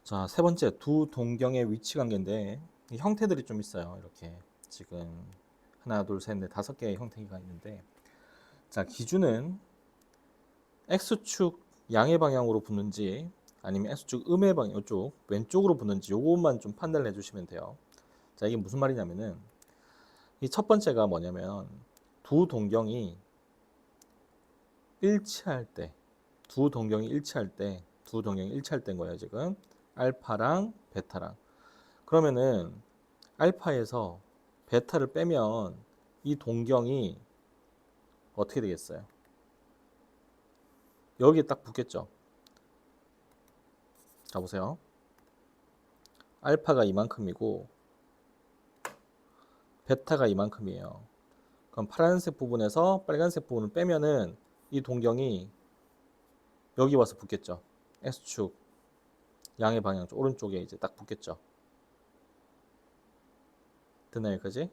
자, 세 번째 두 동경의 위치 관계인데 이 형태들이 좀 있어요. 이렇게 지금 하나, 둘, 셋, 넷, 다섯 개의 형태가 있는데 자, 기준은 X축 양의 방향으로 붙는지 아니면 X축 음의 방향 이쪽 왼쪽으로 붙는지 요것만 좀 판단을 해주시면 돼요. 자, 이게 무슨 말이냐면은 이 첫 번째가 뭐냐면 두 동경이 일치할 때, 두 동경이 일치할 때, 두 동경이 일치할 때인 거예요, 지금. 알파랑 베타랑. 그러면은 알파에서 베타를 빼면 이 동경이 어떻게 되겠어요? 여기에 딱 붙겠죠. 자, 보세요. 알파가 이만큼이고 베타가 이만큼이에요. 그럼 파란색 부분에서 빨간색 부분을 빼면은 이 동경이 여기 와서 붙겠죠. X축 양의 방향 오른쪽에 이제 딱 붙겠죠. 됐나요, 여기까지?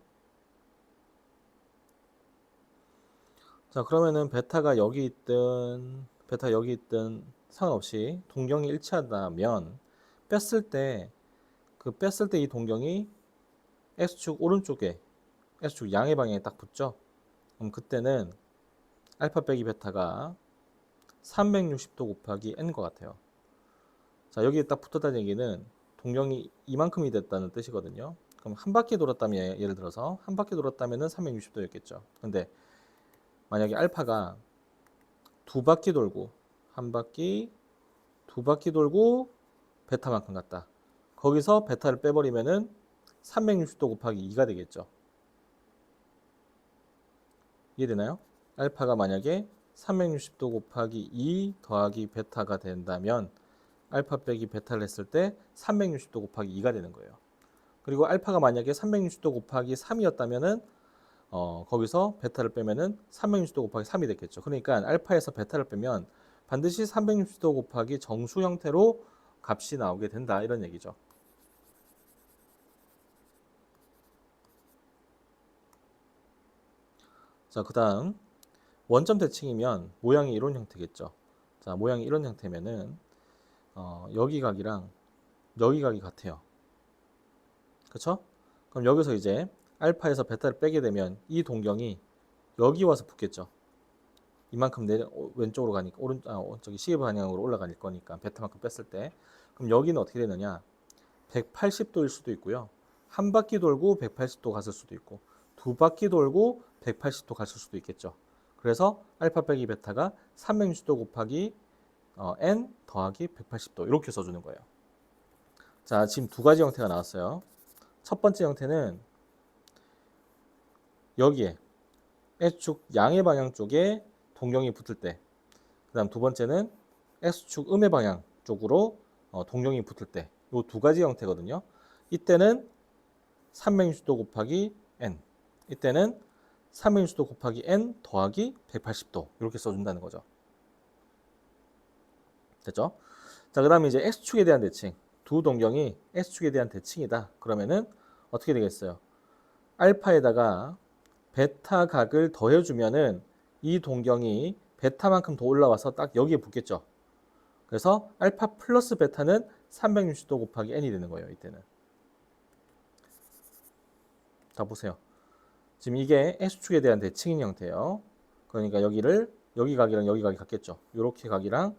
자, 그러면은 베타가 여기 있든 베타 여기 있든 상관없이 동경이 일치한다면 뺐을 때 이 동경이 X축 오른쪽에 X축 양의 방향에 딱 붙죠. 그럼 그때는 알파 빼기 베타가 360도 곱하기 n인 것 같아요. 자, 여기에 딱 붙었다는 얘기는 동경이 이만큼이 됐다는 뜻이거든요. 그럼 한 바퀴 돌았다면 예를 들어서 한 바퀴 돌았다면은 360도였겠죠. 근데 만약에 알파가 두 바퀴 돌고 한 바퀴 두 바퀴 돌고 베타만큼 갔다. 거기서 베타를 빼버리면은 360도 곱하기 2가 되겠죠. 이해되나요? 알파가 만약에 360도 곱하기 2 더하기 베타가 된다면 알파 빼기 베타를 했을 때 360도 곱하기 2가 되는 거예요. 그리고 알파가 만약에 360도 곱하기 3이었다면은 거기서 베타를 빼면은 360도 곱하기 3이 됐겠죠. 그러니까 알파에서 베타를 빼면 반드시 360도 곱하기 정수 형태로 값이 나오게 된다 이런 얘기죠. 자, 그다음 원점 대칭이면 모양이 이런 형태겠죠. 자, 모양이 이런 형태면은 여기 각이랑 여기 각이 같아요. 그렇죠? 그럼 여기서 이제 알파에서 베타를 빼게 되면 이 동경이 여기 와서 붙겠죠. 이만큼 왼쪽으로 가니까 저기 시계 방향으로 올라갈 거니까 베타만큼 뺐을 때 그럼 여기는 어떻게 되느냐? 180도일 수도 있고요. 한 바퀴 돌고 180도 갔을 수도 있고 두 바퀴 돌고 180도 갔을 수도 있겠죠. 그래서 알파 빼기 베타가 360도 곱하기 n 더하기 180도 이렇게 써주는 거예요. 자, 지금 두 가지 형태가 나왔어요. 첫 번째 형태는 여기에 X축 양의 방향 쪽에 동경이 붙을 때, 그 다음 두 번째는 X축 음의 방향 쪽으로 동경이 붙을 때, 이 두 가지 형태거든요. 이때는 360도 곱하기 n, 이때는 360도 곱하기 n 더하기 180도 이렇게 써준다는 거죠. 됐죠? 자, 그 다음에 이제 X축에 대한 대칭, 두 동경이 X축에 대한 대칭이다. 그러면은 어떻게 되겠어요? 알파에다가 베타 각을 더해주면은 이 동경이 베타만큼 더 올라와서 딱 여기에 붙겠죠. 그래서 알파 플러스 베타는 360도 곱하기 n이 되는 거예요. 이때는. 자, 보세요. 지금 이게 X축에 대한 대칭인 형태예요. 그러니까 여기 각이랑 여기 각이 같겠죠. 요렇게 각이랑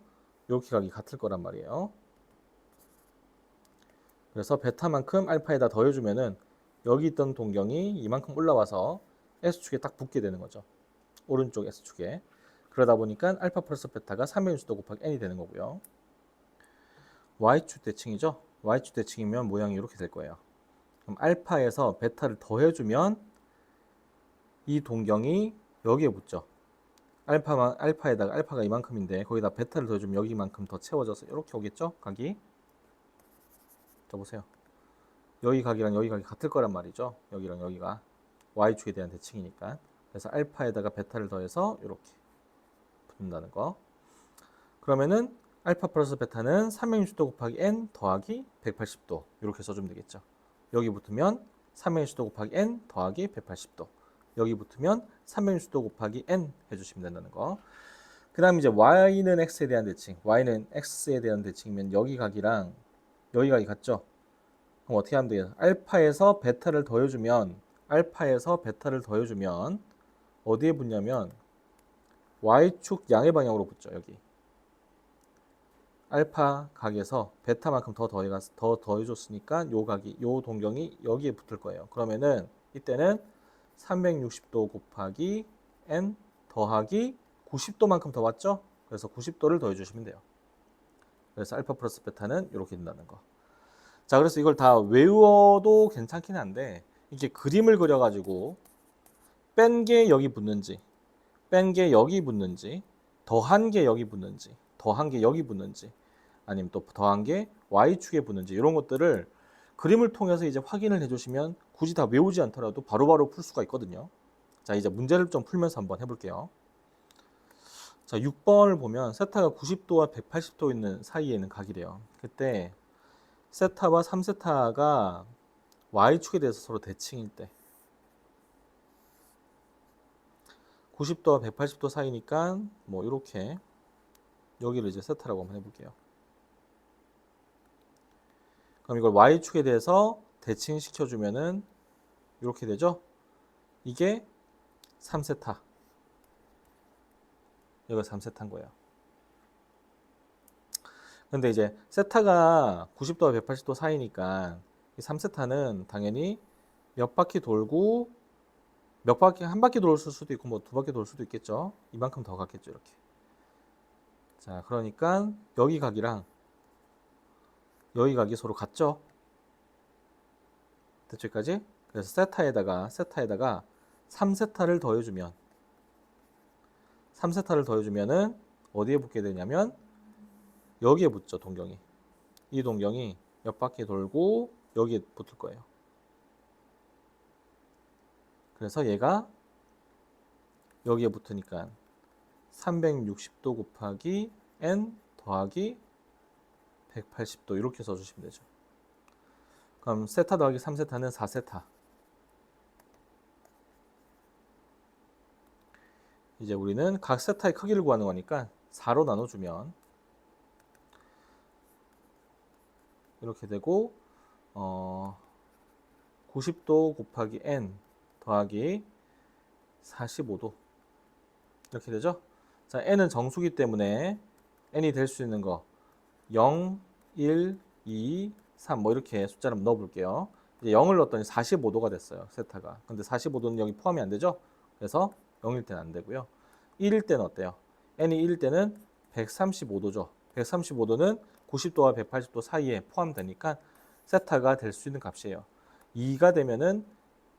요렇게 각이 같을 거란 말이에요. 그래서 베타만큼 알파에다 더해주면은 여기 있던 동경이 이만큼 올라와서 S축에 딱 붙게 되는 거죠. 오른쪽 S축에. 그러다 보니까 알파 플러스 베타가 360도 곱하기 n이 되는 거고요. Y축 대칭이죠. Y축 대칭이면 모양이 이렇게 될 거예요. 그럼 알파에서 베타를 더해주면 이 동경이 여기에 붙죠. 알파에다가 알파가 이만큼인데 거기다 베타를 더해주면 여기만큼 더 채워져서 이렇게 오겠죠? 각이. 자, 보세요. 여기 각이랑 여기 각이 같을 거란 말이죠. 여기랑 여기가 Y축에 대한 대칭이니까. 그래서 알파에다가 베타를 더해서 이렇게 붙는다는 거. 그러면은 알파 플러스 베타는 360도 곱하기 n 더하기 180도 이렇게 써주면 되겠죠. 여기 붙으면 360도 곱하기 n 더하기 180도. 여기 붙으면 360도 곱하기 n 해주시면 된다는 거. 그 다음 이제 y는 x에 대한 대칭, y는 x에 대한 대칭이면 여기 각이랑 여기 각이 같죠? 그럼 어떻게 하면 돼요? 알파에서 베타를 더해주면 어디에 붙냐면 y축 양의 방향으로 붙죠. 여기 알파 각에서 베타만큼 더 더해줬으니까 요 동경이 여기에 붙을 거예요. 그러면은 이때는 360도 곱하기 n 더하기 90도만큼 더 왔죠? 그래서 90도를 더해주시면 돼요. 그래서 알파 플러스 베타는 이렇게 된다는 거. 자, 그래서 이걸 다 외워도 괜찮긴 한데 이렇게 그림을 그려가지고 뺀 게 여기 붙는지, 뺀 게 여기 붙는지, 더한 게 여기 붙는지, 더한 게 여기 붙는지, 아니면 또 더한 게 y축에 붙는지 이런 것들을 그림을 통해서 이제 확인을 해주시면 굳이 다 외우지 않더라도 바로바로 풀 수가 있거든요. 자, 이제 문제를 좀 풀면서 한번 해볼게요. 자, 6번을 보면 세타가 90도와 180도 있는 사이에 있는 각이래요. 그때 세타와 3세타가 y축에 대해서 서로 대칭일 때 90도와 180도 사이니까 뭐 이렇게 여기를 이제 세타라고 한번 해볼게요. 그럼 이걸 y축에 대해서 대칭시켜주면은 이렇게 되죠? 이게 3세타. 여기가 3세타인 거예요. 근데 이제 세타가 90도와 180도 사이니까 이 3세타는 당연히 몇 바퀴 돌고 한 바퀴 돌 수도 있고 뭐 두 바퀴 돌 수도 있겠죠. 이만큼 더 갔겠죠, 이렇게. 자, 그러니까 여기 각이랑 여기 각이 서로 같죠. 대체까지. 그래서 세타에다가 3세타를 더해주면은 어디에 붙게 되냐면 여기에 붙죠, 동경이. 이 동경이 몇 바퀴 돌고 여기에 붙을 거예요. 그래서 얘가 여기에 붙으니까 360도 곱하기 n 더하기 180도 이렇게 써주시면 되죠. 그럼 세타 더하기 3세타는 4세타. 이제 우리는 각 세타의 크기를 구하는 거니까 4로 나눠주면 이렇게 되고 90도 곱하기 n 더하기 45도 이렇게 되죠. 자, n은 정수기 때문에 n이 될 수 있는 거 0, 1, 2, 3 뭐 이렇게 숫자를 넣어 볼게요. 이제 0을 넣었더니 45도가 됐어요. 세타가. 근데 45도는 여기 포함이 안 되죠. 그래서 0일 때는 안 되고요. 1일 때는 어때요? n이 1일 때는 135도죠. 135도는 90도와 180도 사이에 포함되니까 세타가 될 수 있는 값이에요. 2가 되면은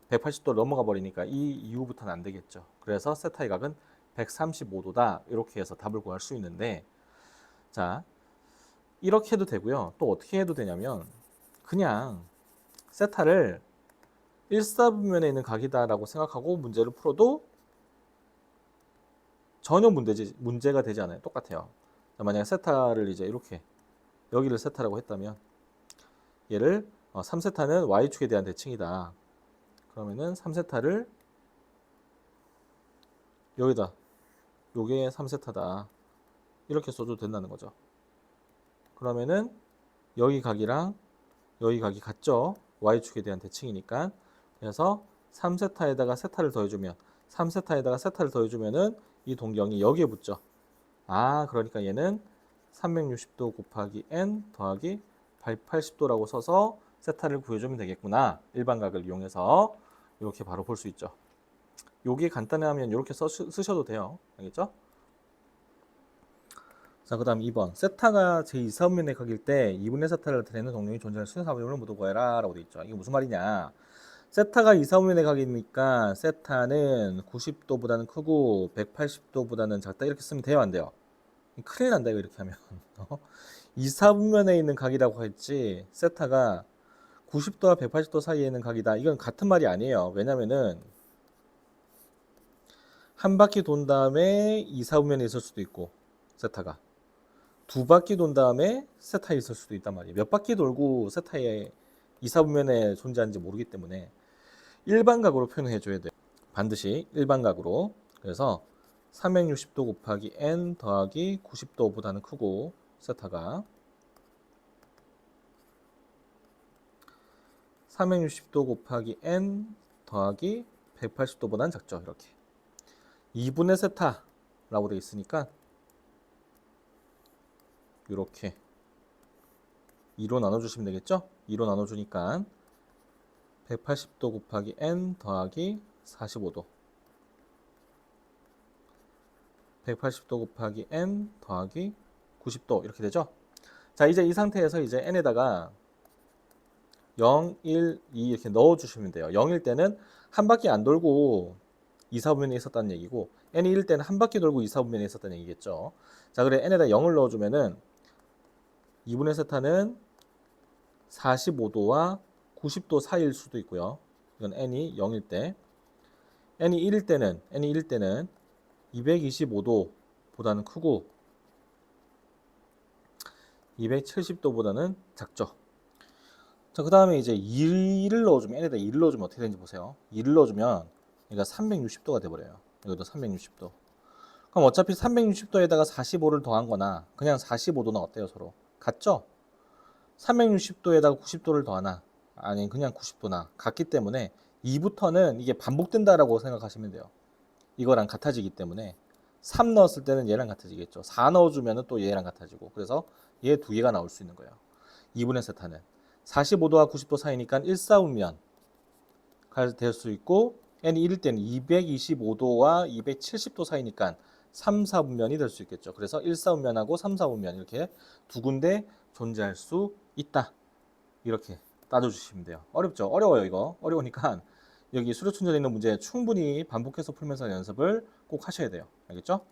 180도 넘어가 버리니까 이 이후부터는 안 되겠죠. 그래서 세타의 각은 135도다. 이렇게 해서 답을 구할 수 있는데, 자, 이렇게 해도 되고요. 또 어떻게 해도 되냐면 그냥 세타를 1사분면에 있는 각이다라고 생각하고 문제를 풀어도 전혀 문제가 되지 않아요. 똑같아요. 만약에 세타를 이제 이렇게 여기를 세타라고 했다면 얘를 3세타는 y축에 대한 대칭이다. 그러면은 3세타를 여기다 요게 3세타다. 이렇게 써도 된다는 거죠. 그러면은 여기 각이랑 여기 각이 같죠? y축에 대한 대칭이니까. 그래서 3세타에다가 세타를 더해주면 3세타에다가 세타를 더해주면은 이 동경이 여기에 붙죠. 아, 그러니까 얘는 360도 곱하기 n 더하기 180도라고 써서 세타를 구해주면 되겠구나. 일반각을 이용해서 이렇게 바로 볼 수 있죠. 여기 간단하면 이렇게 쓰셔도 돼요. 알겠죠? 자, 그 다음 2번. 세타가 제2사분면의 각일 때 2분의 세타를 나타내는 동경이 존재하는 수능사분면을 모두 구해라 라고 되어 있죠. 이게 무슨 말이냐. 세타가 2사분면의 각이니까 세타는 90도보다는 크고 180도보다는 작다 이렇게 쓰면 돼요, 안 돼요? 큰일 난다 이거 이렇게 하면. 2사분면에 있는 각이라고 했지 세타가 90도와 180도 사이에 있는 각이다. 이건 같은 말이 아니에요. 왜냐면은 한 바퀴 돈 다음에 2사분면에 있을 수도 있고 세타가 두 바퀴 돈 다음에 세타에 있을 수도 있단 말이에요. 몇 바퀴 돌고 세타에 2사분면에 존재하는지 모르기 때문에 일반각으로 표현해 줘야 돼요. 반드시 일반각으로. 그래서 360도 곱하기 n 더하기 90도보다는 크고 세타가 360도 곱하기 n 더하기 180도보다는 작죠. 이렇게 2분의 세타라고 되어 있으니까 이렇게 2로 나눠주시면 되겠죠. 2로 나눠주니까 180도 곱하기 n 더하기 45도 180도 곱하기 n 더하기 90도 이렇게 되죠. 자, 이제 이 상태에서 이제 n에다가 0, 1, 2 이렇게 넣어주시면 돼요. 0일 때는 한 바퀴 안 돌고 2, 4분면에 있었다는 얘기고 n이 1일 때는 한 바퀴 돌고 2, 4분면에 있었다는 얘기겠죠. 자, 그래 n에다 0을 넣어주면은 2분의 세타는 45도와 90도 사이일 수도 있고요. 이건 n이 0일 때 n이 1일 때는 225도보다는 크고 270도보다는 작죠. 자, 그 다음에 이제 2를 넣어주면 n에다 2를 넣어주면 어떻게 되는지 보세요. 2를 넣어주면 얘가 360도가 돼버려요. 이것도 360도. 그럼 어차피 360도에다가 45를 더한 거나 그냥 45도나 어때요? 서로 같죠? 360도에다가 90도를 더하나 아니 그냥 90도나 같기 때문에 2부터는 이게 반복된다라고 생각하시면 돼요. 이거랑 같아지기 때문에 3 넣었을 때는 얘랑 같아지겠죠. 4 넣어주면 또 얘랑 같아지고 그래서 얘 두 개가 나올 수 있는 거예요. 2분의 세타는 45도와 90도 사이니까 1사분면 될 수 있고 n이 1일 때는 225도와 270도 사이니까 3, 4분면이 될 수 있겠죠. 그래서 1사분면하고 3, 4분면 이렇게 두 군데 존재할 수 있다. 이렇게 따져주시면 돼요. 어렵죠? 어려워요 이거. 어려우니까 여기 수료춘전에 있는 문제 충분히 반복해서 풀면서 연습을 꼭 하셔야 돼요. 알겠죠?